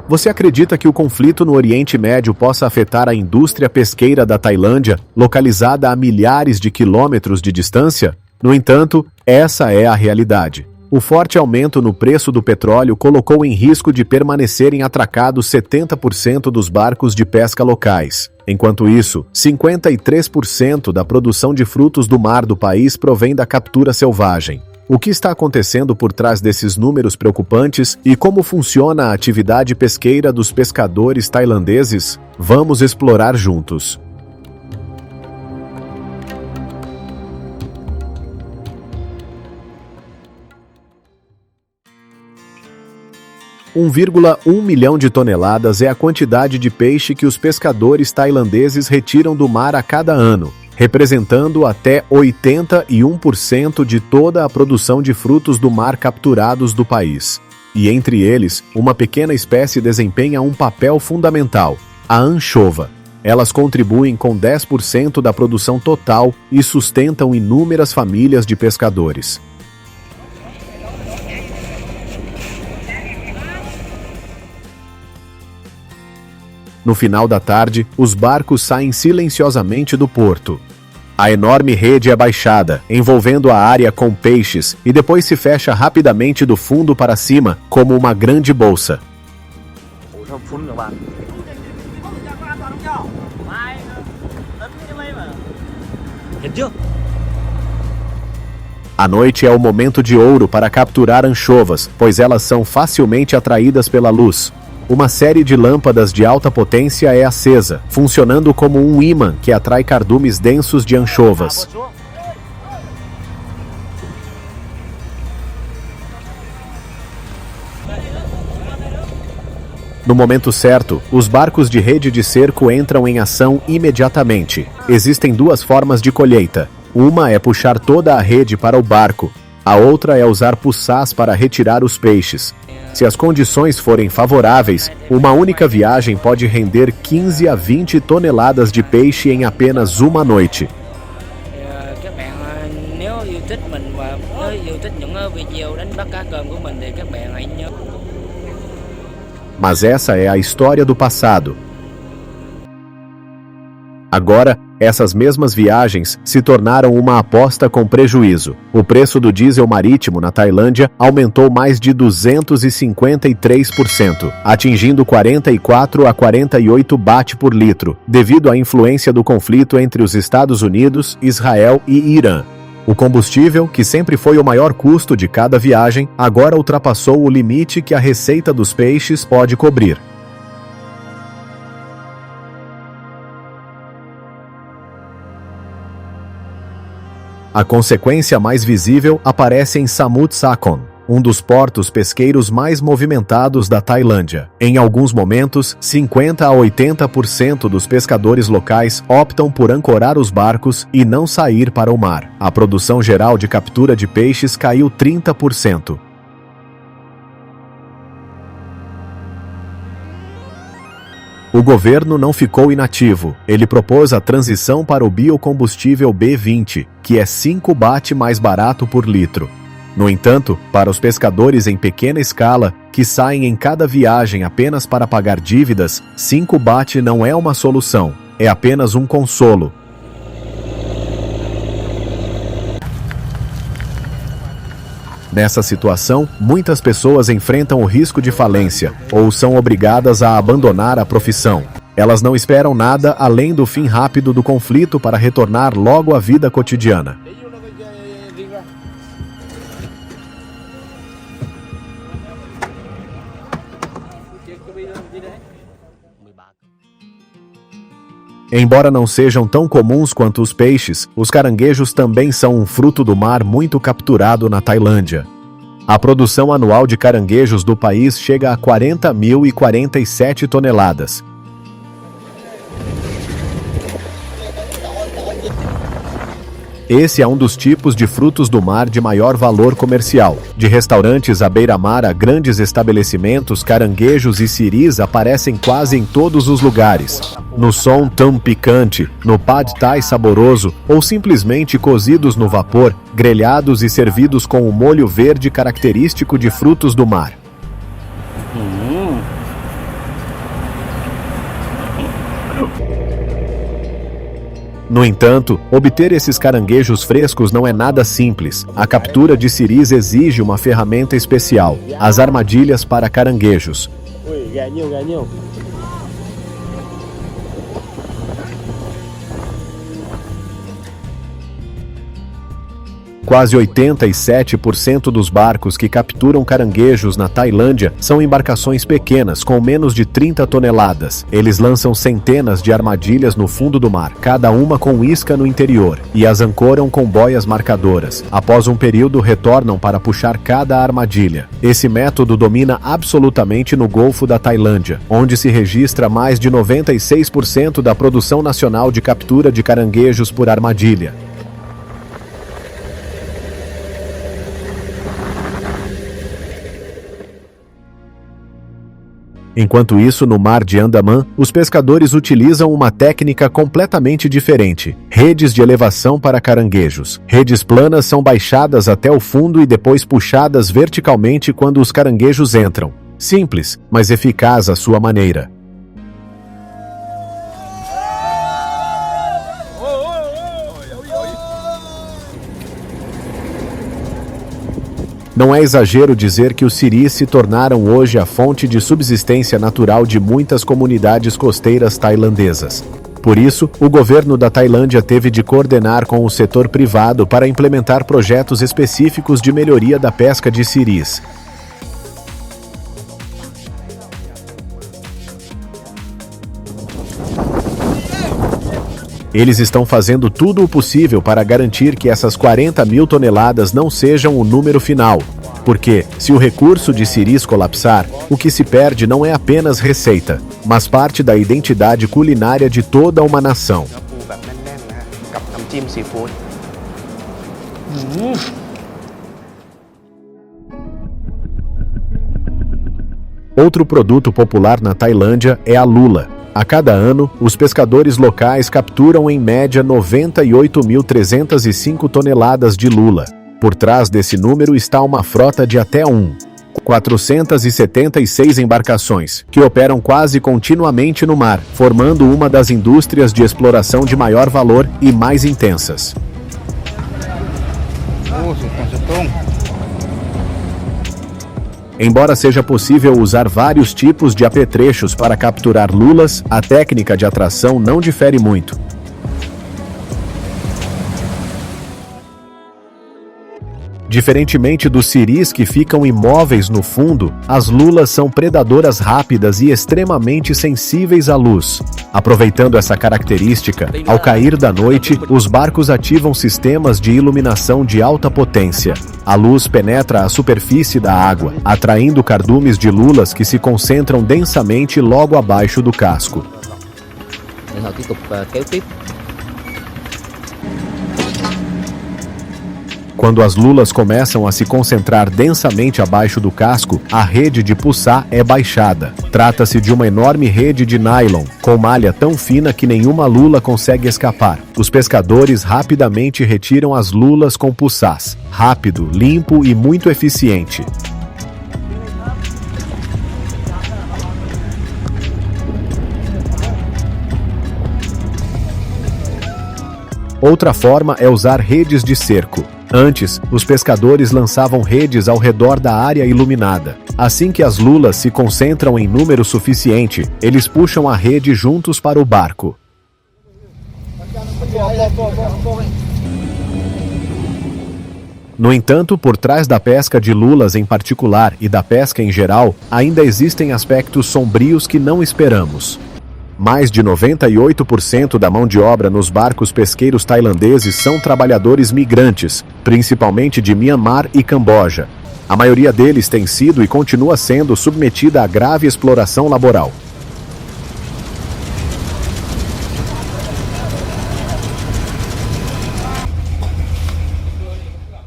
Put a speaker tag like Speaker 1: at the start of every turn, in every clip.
Speaker 1: Você acredita que o conflito no Oriente Médio possa afetar a indústria pesqueira da Tailândia, localizada a milhares de quilômetros de distância? No entanto, essa é a realidade. O forte aumento no preço do petróleo colocou em risco de permanecerem atracados 70% dos barcos de pesca locais. Enquanto isso, 53% da produção de frutos do mar do país provém da captura selvagem. O que está acontecendo por trás desses números preocupantes e como funciona a atividade pesqueira dos pescadores tailandeses? Vamos explorar juntos. $1,1 milhão de toneladas é a quantidade de peixe que os pescadores tailandeses retiram do mar a cada ano, representando até 81% de toda a produção de frutos do mar capturados do país. E entre eles, uma pequena espécie desempenha um papel fundamental, a anchova. Elas contribuem com 10% da produção total e sustentam inúmeras famílias de pescadores. No final da tarde, os barcos saem silenciosamente do porto. A enorme rede é baixada, envolvendo a área com peixes, e depois se fecha rapidamente do fundo para cima, como uma grande bolsa. A noite é o momento de ouro para capturar anchovas, pois elas são facilmente atraídas pela luz. Uma série de lâmpadas de alta potência é acesa, funcionando como um ímã que atrai cardumes densos de anchovas. No momento certo, os barcos de rede de cerco entram em ação imediatamente. Existem duas formas de colheita. Uma é puxar toda a rede para o barco. A outra é usar puçás para retirar os peixes. Se as condições forem favoráveis, uma única viagem pode render 15 a 20 toneladas de peixe em apenas uma noite. Mas essa é a história do passado. Agora, essas mesmas viagens se tornaram uma aposta com prejuízo. O preço do diesel marítimo na Tailândia aumentou mais de 253%, atingindo 44 a 48 baht por litro, devido à influência do conflito entre os Estados Unidos, Israel e Irã. O combustível, que sempre foi o maior custo de cada viagem, agora ultrapassou o limite que a receita dos peixes pode cobrir. A consequência mais visível aparece em Samut Sakhon, um dos portos pesqueiros mais movimentados da Tailândia. Em alguns momentos, 50 a 80% dos pescadores locais optam por ancorar os barcos e não sair para o mar. A produção geral de captura de peixes caiu 30%. O governo não ficou inativo. Ele propôs a transição para o biocombustível B20, que é 5 baht mais barato por litro. No entanto, para os pescadores em pequena escala, que saem em cada viagem apenas para pagar dívidas, 5 baht não é uma solução, é apenas um consolo. Nessa situação, muitas pessoas enfrentam o risco de falência ou são obrigadas a abandonar a profissão. Elas não esperam nada além do fim rápido do conflito para retornar logo à vida cotidiana. Embora não sejam tão comuns quanto os peixes, os caranguejos também são um fruto do mar muito capturado na Tailândia. A produção anual de caranguejos do país chega a 40.047 toneladas. Esse é um dos tipos de frutos do mar de maior valor comercial. De restaurantes à beira-mar a grandes estabelecimentos, caranguejos e siris aparecem quase em todos os lugares. No som tão picante, no pad thai saboroso ou simplesmente cozidos no vapor, grelhados e servidos com o molho verde característico de frutos do mar. No entanto, obter esses caranguejos frescos não é nada simples. A captura de siris exige uma ferramenta especial: as armadilhas para caranguejos. Quase 87% dos barcos que capturam caranguejos na Tailândia são embarcações pequenas, com menos de 30 toneladas. Eles lançam centenas de armadilhas no fundo do mar, cada uma com isca no interior, e as ancoram com boias marcadoras. Após um período, retornam para puxar cada armadilha. Esse método domina absolutamente no Golfo da Tailândia, onde se registra mais de 96% da produção nacional de captura de caranguejos por armadilha. Enquanto isso, no Mar de Andaman, os pescadores utilizam uma técnica completamente diferente: redes de elevação para caranguejos. Redes planas são baixadas até o fundo e depois puxadas verticalmente quando os caranguejos entram. Simples, mas eficaz à sua maneira. Não é exagero dizer que os siris se tornaram hoje a fonte de subsistência natural de muitas comunidades costeiras tailandesas. Por isso, o governo da Tailândia teve de coordenar com o setor privado para implementar projetos específicos de melhoria da pesca de siris. Eles estão fazendo tudo o possível para garantir que essas 40 mil toneladas não sejam o número final. Porque, se o recurso de siris colapsar, o que se perde não é apenas receita, mas parte da identidade culinária de toda uma nação. Outro produto popular na Tailândia é a lula. A cada ano, os pescadores locais capturam em média 98.305 toneladas de lula. Por trás desse número está uma frota de até 476 embarcações, que operam quase continuamente no mar, formando uma das indústrias de exploração de maior valor e mais intensas. Embora seja possível usar vários tipos de apetrechos para capturar lulas, a técnica de atração não difere muito. Diferentemente dos siris que ficam imóveis no fundo, as lulas são predadoras rápidas e extremamente sensíveis à luz. Aproveitando essa característica, ao cair da noite, os barcos ativam sistemas de iluminação de alta potência. A luz penetra a superfície da água, atraindo cardumes de lulas que se concentram densamente logo abaixo do casco. Quando as lulas começam a se concentrar densamente abaixo do casco, a rede de puçá é baixada. Trata-se de uma enorme rede de nylon, com malha tão fina que nenhuma lula consegue escapar. Os pescadores rapidamente retiram as lulas com puçás. Rápido, limpo e muito eficiente. Outra forma é usar redes de cerco. Antes, os pescadores lançavam redes ao redor da área iluminada. Assim que as lulas se concentram em número suficiente, eles puxam a rede juntos para o barco. No entanto, por trás da pesca de lulas em particular e da pesca em geral, ainda existem aspectos sombrios que não esperamos. Mais de 98% da mão de obra nos barcos pesqueiros tailandeses são trabalhadores migrantes, principalmente de Myanmar e Camboja. A maioria deles tem sido e continua sendo submetida a grave exploração laboral.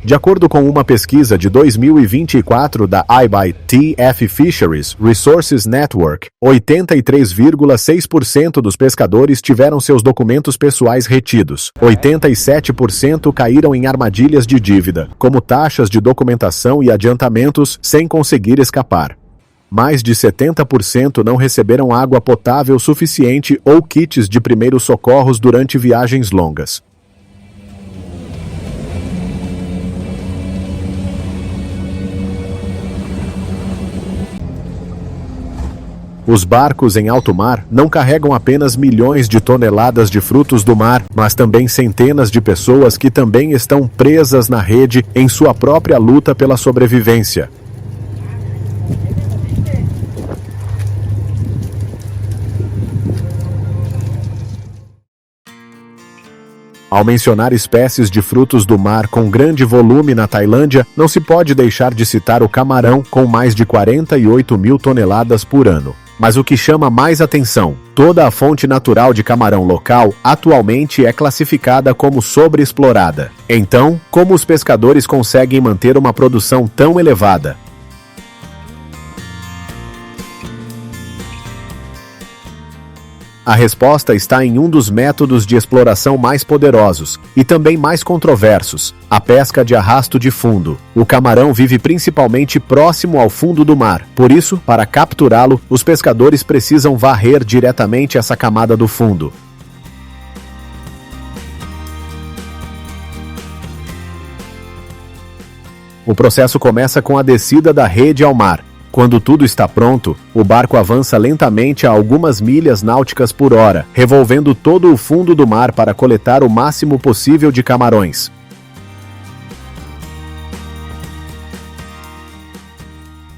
Speaker 1: De acordo com uma pesquisa de 2024 da IBTF Fisheries Resources Network, 83,6% dos pescadores tiveram seus documentos pessoais retidos. 87% caíram em armadilhas de dívida, como taxas de documentação e adiantamentos, sem conseguir escapar. mais de 70% não receberam água potável suficiente ou kits de primeiros socorros durante viagens longas. Os barcos em alto mar não carregam apenas milhões de toneladas de frutos do mar, mas também centenas de pessoas que também estão presas na rede em sua própria luta pela sobrevivência. Ao mencionar espécies de frutos do mar com grande volume na Tailândia, não se pode deixar de citar o camarão, com mais de 48 mil toneladas por ano. Mas o que chama mais atenção, toda a fonte natural de camarão local atualmente é classificada como sobreexplorada. Então, como os pescadores conseguem manter uma produção tão elevada? A resposta está em um dos métodos de exploração mais poderosos e também mais controversos, a pesca de arrasto de fundo. O camarão vive principalmente próximo ao fundo do mar. Por isso, para capturá-lo, os pescadores precisam varrer diretamente essa camada do fundo. O processo começa com a descida da rede ao mar. Quando tudo está pronto, o barco avança lentamente a algumas milhas náuticas por hora, revolvendo todo o fundo do mar para coletar o máximo possível de camarões.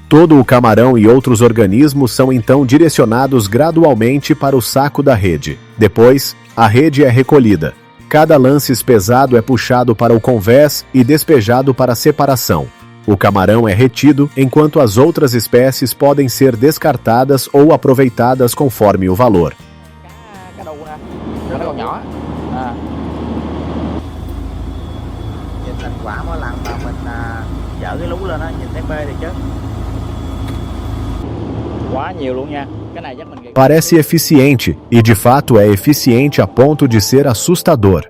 Speaker 1: Todo o camarão e outros organismos são então direcionados gradualmente para o saco da rede. Depois, a rede é recolhida. Cada lance pesado é puxado para o convés e despejado para separação. O camarão é retido, enquanto as outras espécies podem ser descartadas ou aproveitadas conforme o valor. Parece eficiente, e de fato é eficiente a ponto de ser assustador.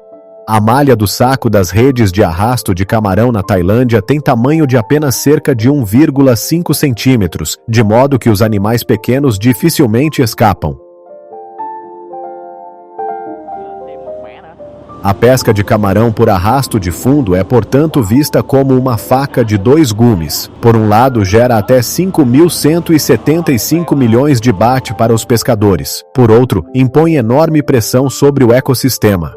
Speaker 1: A malha do saco das redes de arrasto de camarão na Tailândia tem tamanho de apenas cerca de 1,5 centímetros, de modo que os animais pequenos dificilmente escapam. A pesca de camarão por arrasto de fundo é, portanto, vista como uma faca de dois gumes. Por um lado, gera até 5.175 milhões de baht para os pescadores. Por outro, impõe enorme pressão sobre o ecossistema.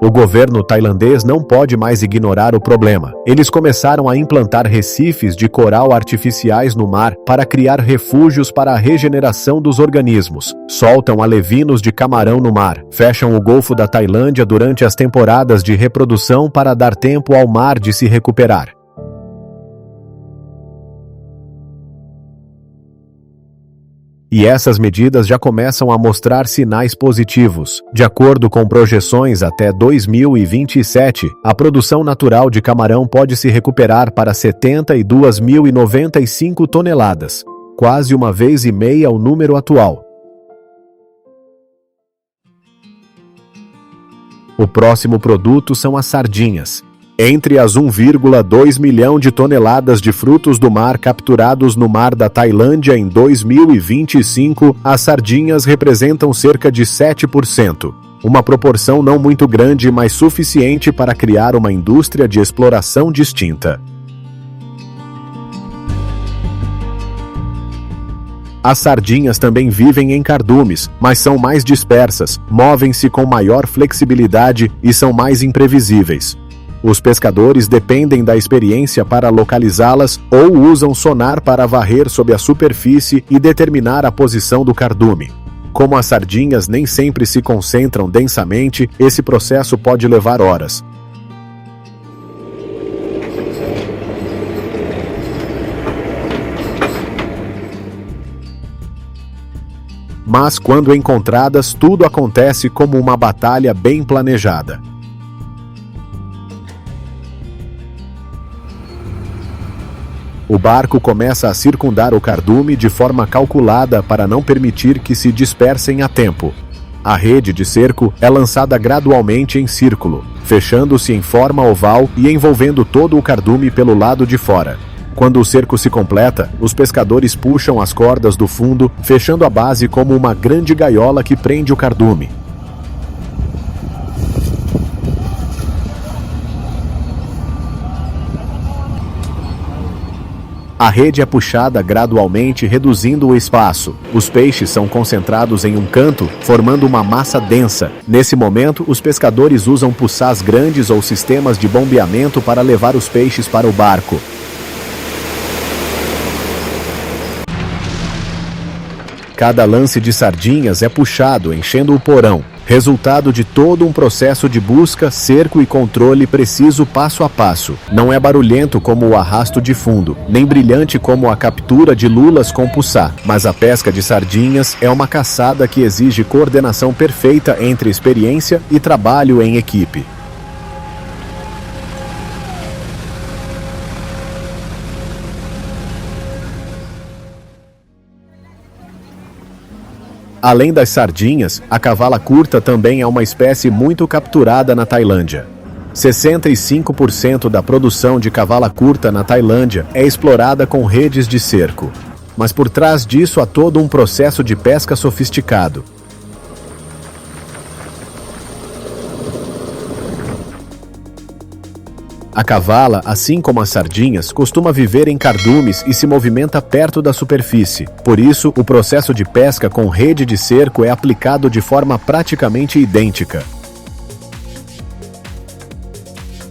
Speaker 1: O governo tailandês não pode mais ignorar o problema. Eles começaram a implantar recifes de coral artificiais no mar para criar refúgios para a regeneração dos organismos. Soltam alevinos de camarão no mar. Fecham o Golfo da Tailândia durante as temporadas de reprodução para dar tempo ao mar de se recuperar. E essas medidas já começam a mostrar sinais positivos. De acordo com projeções, até 2027, a produção natural de camarão pode se recuperar para 72.095 toneladas, quase uma vez e meia o número atual. O próximo produto são as sardinhas. Entre as 1,2 milhão de toneladas de frutos do mar capturados no mar da Tailândia em 2025, as sardinhas representam cerca de 7%. Uma proporção não muito grande, mas suficiente para criar uma indústria de exploração distinta. As sardinhas também vivem em cardumes, mas são mais dispersas, movem-se com maior flexibilidade e são mais imprevisíveis. Os pescadores dependem da experiência para localizá-las ou usam sonar para varrer sob a superfície e determinar a posição do cardume. Como as sardinhas nem sempre se concentram densamente, esse processo pode levar horas. Mas quando encontradas, tudo acontece como uma batalha bem planejada. O barco começa a circundar o cardume de forma calculada para não permitir que se dispersem a tempo. A rede de cerco é lançada gradualmente em círculo, fechando-se em forma oval e envolvendo todo o cardume pelo lado de fora. Quando o cerco se completa, os pescadores puxam as cordas do fundo, fechando a base como uma grande gaiola que prende o cardume. A rede é puxada gradualmente, reduzindo o espaço. Os peixes são concentrados em um canto, formando uma massa densa. Nesse momento, os pescadores usam puçás grandes ou sistemas de bombeamento para levar os peixes para o barco. Cada lance de sardinhas é puxado, enchendo o porão, resultado de todo um processo de busca, cerco e controle preciso passo a passo. Não é barulhento como o arrasto de fundo, nem brilhante como a captura de lulas com puçá, mas a pesca de sardinhas é uma caçada que exige coordenação perfeita entre experiência e trabalho em equipe. Além das sardinhas, a cavala curta também é uma espécie muito capturada na Tailândia. 65% da produção de cavala curta na Tailândia é explorada com redes de cerco. Mas por trás disso há todo um processo de pesca sofisticado. A cavala, assim como as sardinhas, costuma viver em cardumes e se movimenta perto da superfície. Por isso, o processo de pesca com rede de cerco é aplicado de forma praticamente idêntica.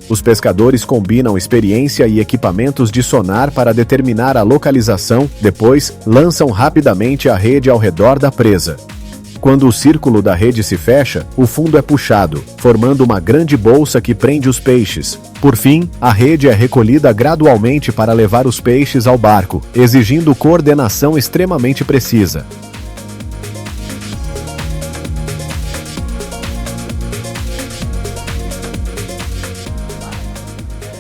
Speaker 1: Os pescadores combinam experiência e equipamentos de sonar para determinar a localização, depois lançam rapidamente a rede ao redor da presa. Quando o círculo da rede se fecha, o fundo é puxado, formando uma grande bolsa que prende os peixes. Por fim, a rede é recolhida gradualmente para levar os peixes ao barco, exigindo coordenação extremamente precisa.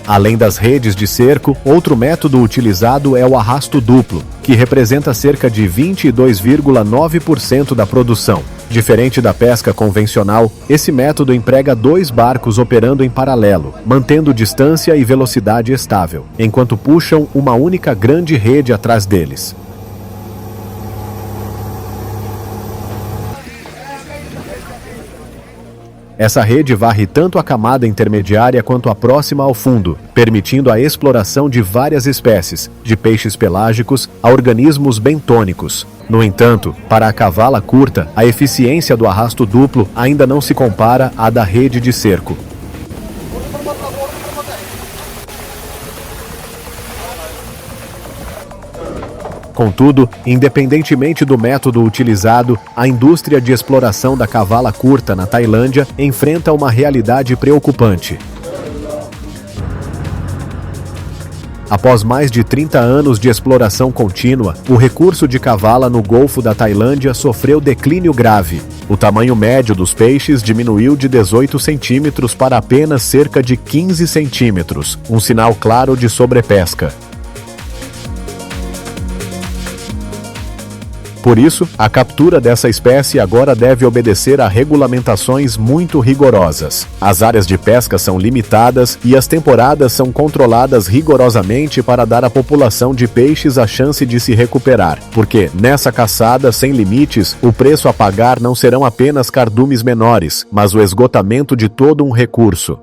Speaker 1: Além das redes de cerco, outro método utilizado é o arrasto duplo, que representa cerca de 22,9% da produção. Diferente da pesca convencional, esse método emprega 2 barcos operando em paralelo, mantendo distância e velocidade estável, enquanto puxam uma única grande rede atrás deles. Essa rede varre tanto a camada intermediária quanto a próxima ao fundo, permitindo a exploração de várias espécies, de peixes pelágicos a organismos bentônicos. No entanto, para a cavala curta, a eficiência do arrasto duplo ainda não se compara à da rede de cerco. Contudo, independentemente do método utilizado, a indústria de exploração da cavala curta na Tailândia enfrenta uma realidade preocupante. Após mais de 30 anos de exploração contínua, o recurso de cavala no Golfo da Tailândia sofreu declínio grave. O tamanho médio dos peixes diminuiu de 18 centímetros para apenas cerca de 15 centímetros, um sinal claro de sobrepesca. Por isso, a captura dessa espécie agora deve obedecer a regulamentações muito rigorosas. As áreas de pesca são limitadas e as temporadas são controladas rigorosamente para dar à população de peixes a chance de se recuperar, porque, nessa caçada sem limites, o preço a pagar não serão apenas cardumes menores, mas o esgotamento de todo um recurso.